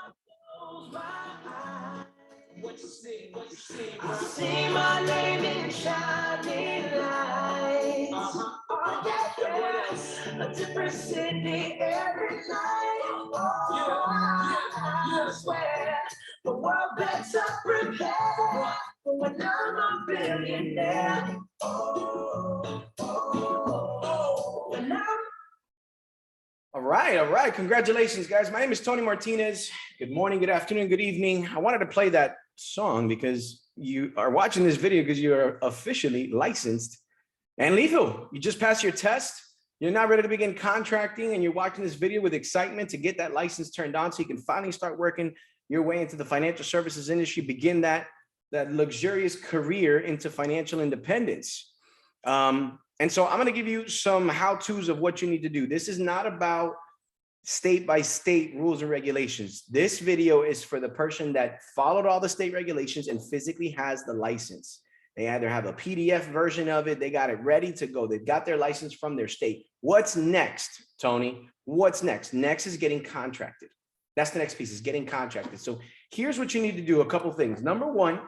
I see my name in shining lights. Oh, yes, a different city every night. Oh, I swear the world better prepare for when I'm a billionaire. When I'm All right, all right. Congratulations, guys. My name is Tony Martinez. Good morning, good afternoon, good evening. I wanted to play that song because you are watching this video because you are officially licensed and lethal. You just passed your test. You're now ready to begin contracting, and you're watching this video with excitement to get that license turned on so you can finally start working your way into the financial services industry, begin that luxurious career into financial independence. And so I'm going to give you some how-tos of what you need to do. This is not about state by state rules and regulations. This video is for the person that followed all the state regulations and physically has the license. They either have a PDF version of it, they got it ready to go. They've got their license from their state. What's next, Tony? What's next? Next is getting contracted. That's the next piece, is getting contracted. So here's what you need to do, a couple things. Number one,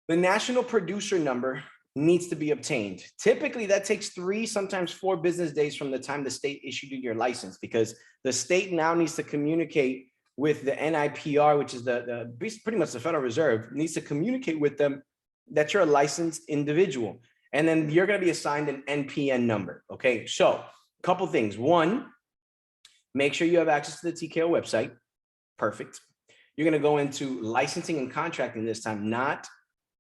the national producer number needs to be obtained. Typically, that takes 3, sometimes 4 business days from the time the state issued you your license, because the state now needs to communicate with the NIPR, which is the pretty much the Federal Reserve, needs to communicate with them that you're a licensed individual. And then you're going to be assigned an NPN number. Okay, so a couple things. One, make sure you have access to the TKO website. Perfect. You're going to go into licensing and contracting this time, not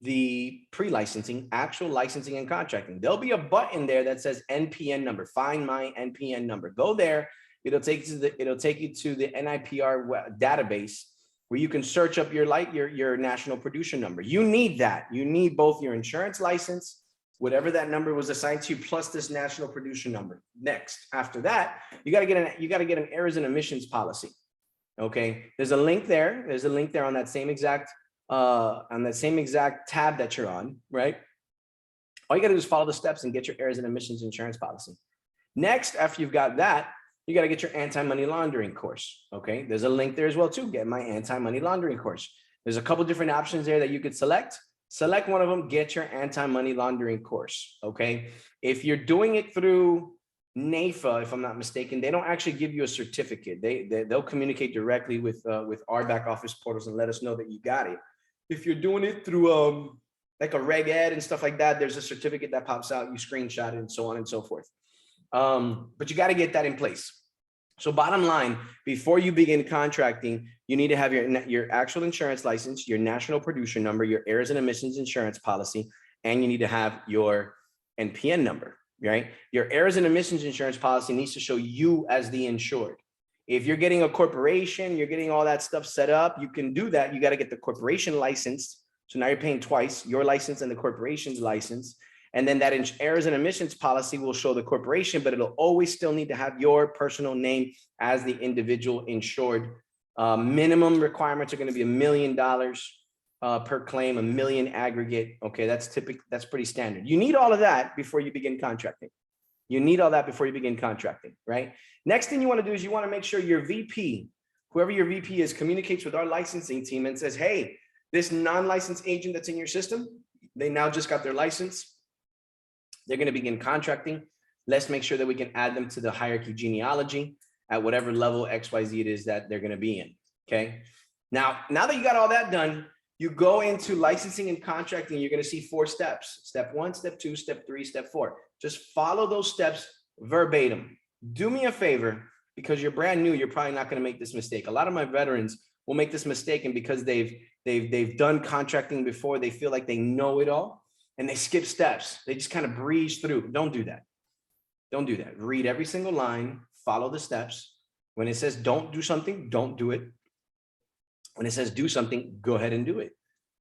the pre-licensing, actual licensing and contracting. There'll be a button there that says NPN number, find my NPN number. Go there. It'll take you to the NIPR database where you can search up your national producer number. You need that. You need both your insurance license, whatever that number was assigned to you, plus this national producer number. Next, after that, you got to get an errors and omissions policy. Okay, there's a link there. There's a link there on that same exact tab that you're on, right? All you got to do is follow the steps and get your errors and omissions insurance policy. Next, after you've got that, you got to get your anti-money laundering course. Okay, there's a link there as well too. Get my anti-money laundering course. There's a couple different options there that you could select. Select one of them, get your anti-money laundering course. Okay, if you're doing it through NAFA, if I'm not mistaken, they don't actually give you a certificate. They'll communicate directly with our back office portals and let us know that you got it. If you're doing it through like a Reg Ed and stuff like that, there's a certificate that pops out, you screenshot it and so on and so forth. But you got to get that in place. So bottom line, before you begin contracting, you need to have your actual insurance license, your national producer number, your errors and omissions insurance policy, and you need to have your NPN number, right? Your errors and omissions insurance policy needs to show you as the insured. If you're getting a corporation, you're getting all that stuff set up, you can do that. You got to get the corporation license. So now you're paying twice, your license and the corporation's license. And then that errors and omissions policy will show the corporation, but it'll always still need to have your personal name as the individual insured. Minimum requirements are going to be $1 million per claim, $1 million aggregate. Okay, that's pretty standard. You need all of that before you begin contracting. You need all that before you begin contracting, right? Next thing you want to do is you want to make sure your VP, whoever your VP is, communicates with our licensing team and says, hey, this non-licensed agent that's in your system, they now just got their license. They're going to begin contracting. Let's make sure that we can add them to the hierarchy genealogy at whatever level XYZ it is that they're going to be in, okay? Now that you got all that done, you go into licensing and contracting, you're going to see 4 steps. Step 1, step 2, step 3, step 4. Just follow those steps verbatim. Do me a favor, because you're brand new, you're probably not going to make this mistake. A lot of my veterans will make this mistake, and because they've done contracting before, they feel like they know it all and they skip steps. They just kind of breeze through. Don't do that. Don't do that. Read every single line, follow the steps. When it says don't do something, don't do it. When it says do something, go ahead and do it.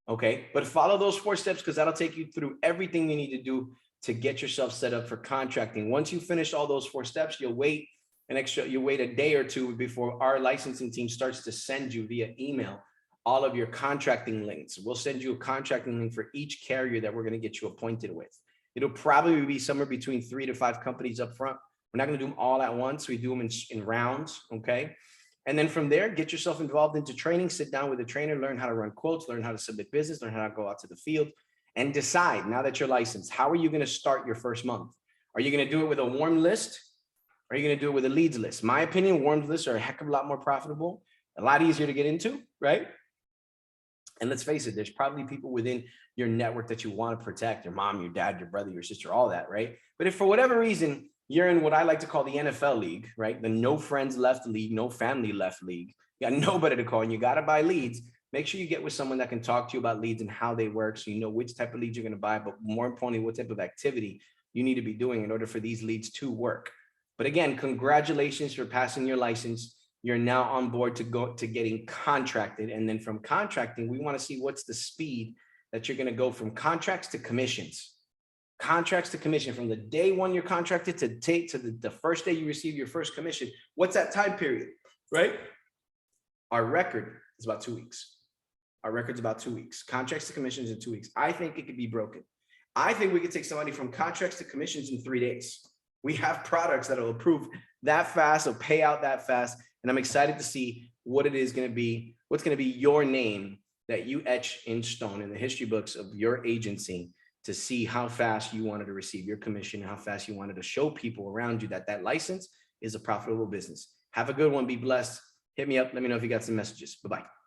Okay, but follow those 4 steps, because that'll take you through everything you need to do to get yourself set up for contracting. Once you finish all those 4 steps, you'll wait a day or 2 before our licensing team starts to send you via email all of your contracting links. We'll send you a contracting link for each carrier that we're going to get you appointed with. It'll probably be somewhere between 3 to 5 companies up front. We're not going to do them all at once. We do them in rounds. Okay. And then from there, get yourself involved into training, sit down with a trainer, learn how to run quotes, learn how to submit business, learn how to go out to the field, and decide, now that you're licensed, how are you going to start your first month? Are you going to do it with a warm list? Or are you going to do it with a leads list? My opinion, warm lists are a heck of a lot more profitable, a lot easier to get into, right? And let's face it, there's probably people within your network that you want to protect, your mom, your dad, your brother, your sister, all that, right? But if for whatever reason, you're in what I like to call the NFL league, right? The no friends left league, no family left league. You got nobody to call and you got to buy leads. Make sure you get with someone that can talk to you about leads and how they work, so you know which type of leads you're going to buy, but more importantly, what type of activity you need to be doing in order for these leads to work. But again, congratulations for passing your license. You're now on board to go to getting contracted. And then from contracting, we want to see what's the speed that you're going to go from contracts to commissions. Contracts to commission, from the day one you're contracted to the first day you receive your first commission. What's that time period, right? Our record is about 2 weeks. Our record's about 2 weeks. Contracts to commissions in 2 weeks. I think it could be broken. I think we could take somebody from contracts to commissions in 3 days. We have products that will approve that fast, will pay out that fast. And I'm excited to see what it is going to be, what's going to be your name that you etch in stone in the history books of your agency, to see how fast you wanted to receive your commission, how fast you wanted to show people around you that that license is a profitable business. Have a good one. Be blessed. Hit me up. Let me know if you got some messages. Bye-bye.